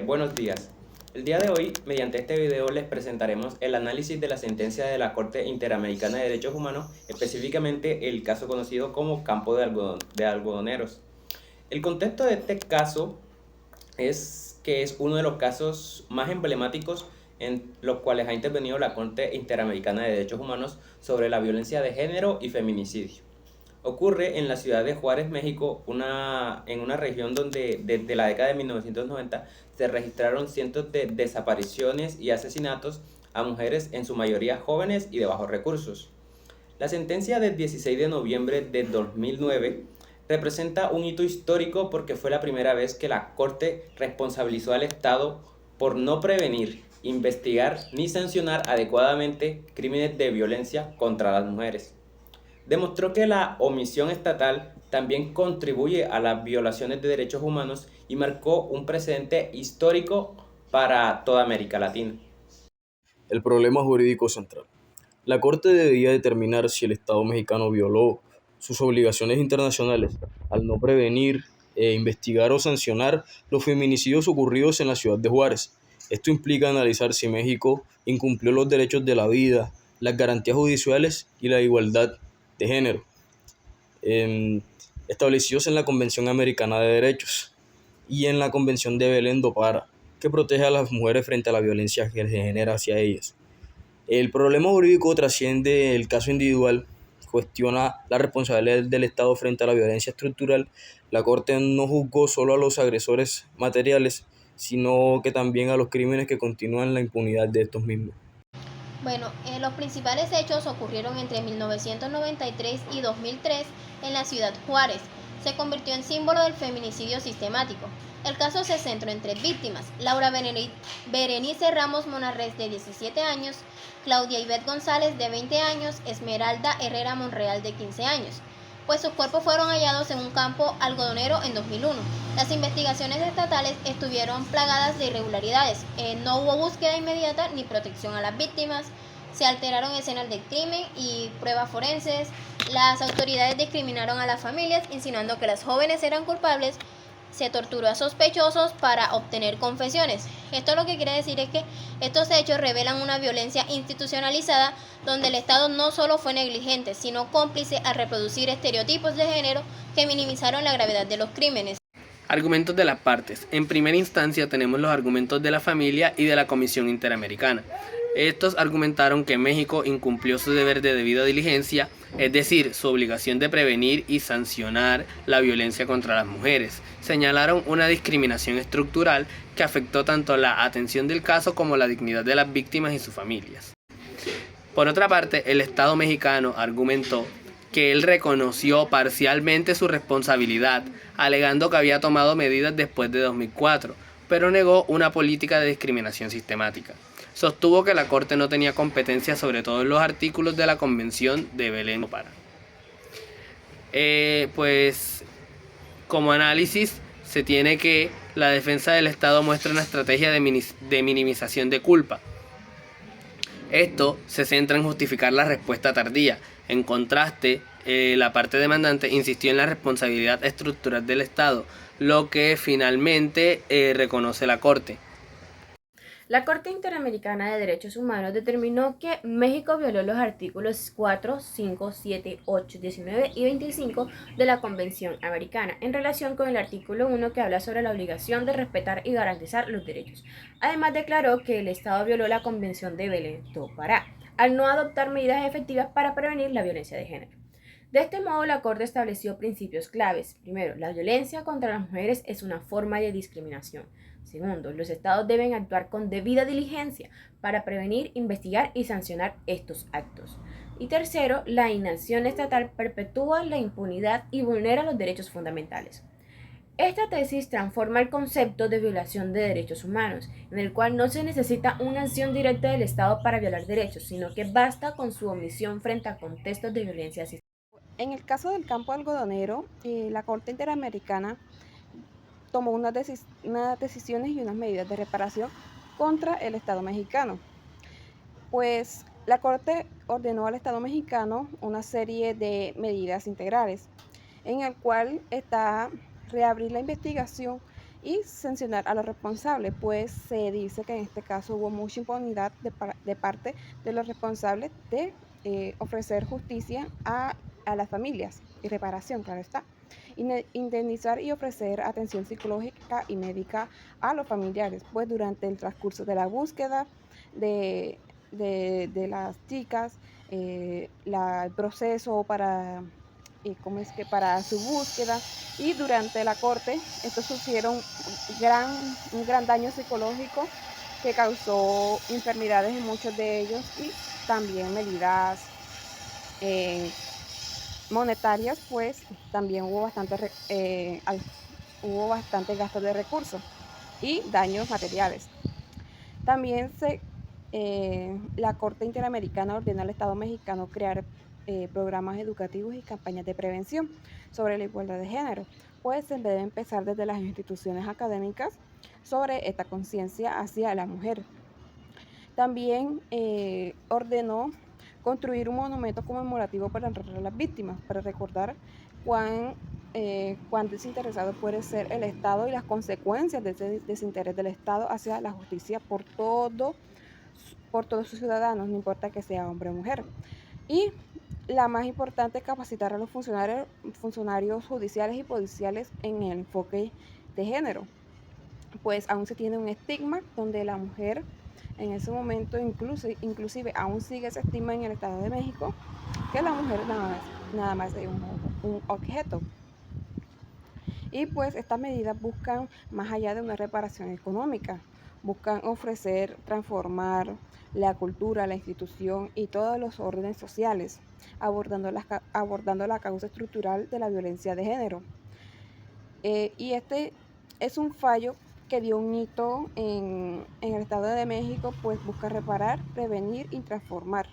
Buenos días. El día de hoy, mediante este video, les presentaremos el análisis de la sentencia de la Corte Interamericana de Derechos Humanos, específicamente el caso conocido como Campo de Algodoneros. El contexto de este caso es que es uno de los casos más emblemáticos en los cuales ha intervenido la Corte Interamericana de Derechos Humanos sobre la violencia de género y feminicidio. Ocurre en la ciudad de Juárez, México, en una región donde desde la década de 1990 se registraron cientos de desapariciones y asesinatos a mujeres, en su mayoría jóvenes y de bajos recursos. La sentencia del 16 de noviembre de 2009 representa un hito histórico porque fue la primera vez que la Corte responsabilizó al Estado por no prevenir, investigar ni sancionar adecuadamente crímenes de violencia contra las mujeres. Demostró que la omisión estatal también contribuye a las violaciones de derechos humanos y marcó un precedente histórico para toda América Latina. El problema jurídico central. La Corte debía determinar si el Estado mexicano violó sus obligaciones internacionales al no prevenir, investigar o sancionar los feminicidios ocurridos en la ciudad de Juárez. Esto implica analizar si México incumplió los derechos de la vida, las garantías judiciales y la igualdad de género, establecidos en la Convención Americana de Derechos y en la Convención de Belén do Pará, que protege a las mujeres frente a la violencia que se genera hacia ellas. El problema jurídico trasciende el caso individual, cuestiona la responsabilidad del Estado frente a la violencia estructural. La Corte no juzgó solo a los agresores materiales, sino que también a los crímenes que continúan la impunidad de estos mismos. Bueno, los principales hechos ocurrieron entre 1993 y 2003 en la ciudad Juárez. Se convirtió en símbolo del feminicidio sistemático. El caso se centró en tres víctimas: Laura Berenice Ramos Monarres, de 17 años, Claudia Ivette González, de 20 años, Esmeralda Herrera Monreal, de 15 años, pues sus cuerpos fueron hallados en un campo algodonero en 2001. Las investigaciones estatales estuvieron plagadas de irregularidades. No hubo búsqueda inmediata ni protección a las víctimas. Se alteraron escenas del crimen y pruebas forenses. Las autoridades discriminaron a las familias, insinuando que las jóvenes eran culpables. Se torturó a sospechosos para obtener confesiones. Esto lo que quiere decir es que estos hechos revelan una violencia institucionalizada donde el Estado no solo fue negligente, sino cómplice al reproducir estereotipos de género que minimizaron la gravedad de los crímenes. Argumentos de las partes. En primera instancia tenemos los argumentos de la familia y de la Comisión Interamericana. Estos argumentaron que México incumplió su deber de debida diligencia, es decir, su obligación de prevenir y sancionar la violencia contra las mujeres. Señalaron una discriminación estructural que afectó tanto la atención del caso como la dignidad de las víctimas y sus familias. Por otra parte, el Estado mexicano argumentó que él reconoció parcialmente su responsabilidad, alegando que había tomado medidas después de 2004, pero negó una política de discriminación sistemática. Sostuvo que la Corte no tenía competencia sobre todos los artículos de la Convención de Belén do Pará. Pues como análisis se tiene que la defensa del Estado muestra una estrategia de minimización de culpa. Esto se centra en justificar la respuesta tardía. En contraste, la parte demandante insistió en la responsabilidad estructural del Estado, lo que finalmente reconoce la Corte. La Corte Interamericana de Derechos Humanos determinó que México violó los artículos 4, 5, 7, 8, 19 y 25 de la Convención Americana en relación con el artículo 1, que habla sobre la obligación de respetar y garantizar los derechos. Además, declaró que el Estado violó la Convención de Belén do Pará al no adoptar medidas efectivas para prevenir la violencia de género. De este modo, la Corte estableció principios claves. Primero, la violencia contra las mujeres es una forma de discriminación. Segundo, los estados deben actuar con debida diligencia para prevenir, investigar y sancionar estos actos. Y tercero, la inacción estatal perpetúa la impunidad y vulnera los derechos fundamentales. Esta tesis transforma el concepto de violación de derechos humanos, en el cual no se necesita una acción directa del Estado para violar derechos, sino que basta con su omisión frente a contextos de violencia sistémica. En el caso del campo algodonero, la Corte Interamericana tomó unas decisiones y unas medidas de reparación contra el Estado mexicano. Pues la Corte ordenó al Estado mexicano una serie de medidas integrales, en el cual está reabrir la investigación y sancionar a los responsables, pues se dice que en este caso hubo mucha impunidad de parte de los responsables de ofrecer justicia a las familias y reparación, claro está. Indemnizar y ofrecer atención psicológica y médica a los familiares, pues durante el transcurso de la búsqueda de las chicas, el proceso para, ¿cómo es que? Para su búsqueda y durante la corte, estos sufrieron un gran daño psicológico que causó enfermedades en muchos de ellos y también medidas eh, monetarias, pues también hubo bastante gasto de recursos y daños materiales. También la Corte Interamericana ordenó al Estado mexicano crear programas educativos y campañas de prevención sobre la igualdad de género, pues se debe empezar desde las instituciones académicas sobre esta conciencia hacia la mujer. También ordenó construir un monumento conmemorativo para honrar a las víctimas, para recordar cuán desinteresado puede ser el Estado y las consecuencias de ese desinterés del Estado hacia la justicia por todos sus ciudadanos, no importa que sea hombre o mujer. Y la más importante es capacitar a los funcionarios judiciales y policiales en el enfoque de género, pues aún se tiene un estigma donde la mujer en ese momento, inclusive aún sigue ese estigma en el Estado de México, que la mujer nada más es un objeto. Y pues estas medidas buscan, más allá de una reparación económica, buscan ofrecer, transformar la cultura, la institución y todos los órdenes sociales, abordando la causa estructural de la violencia de género. Y este es un fallo que dio un hito en el Estado de México, pues busca reparar, prevenir y transformar.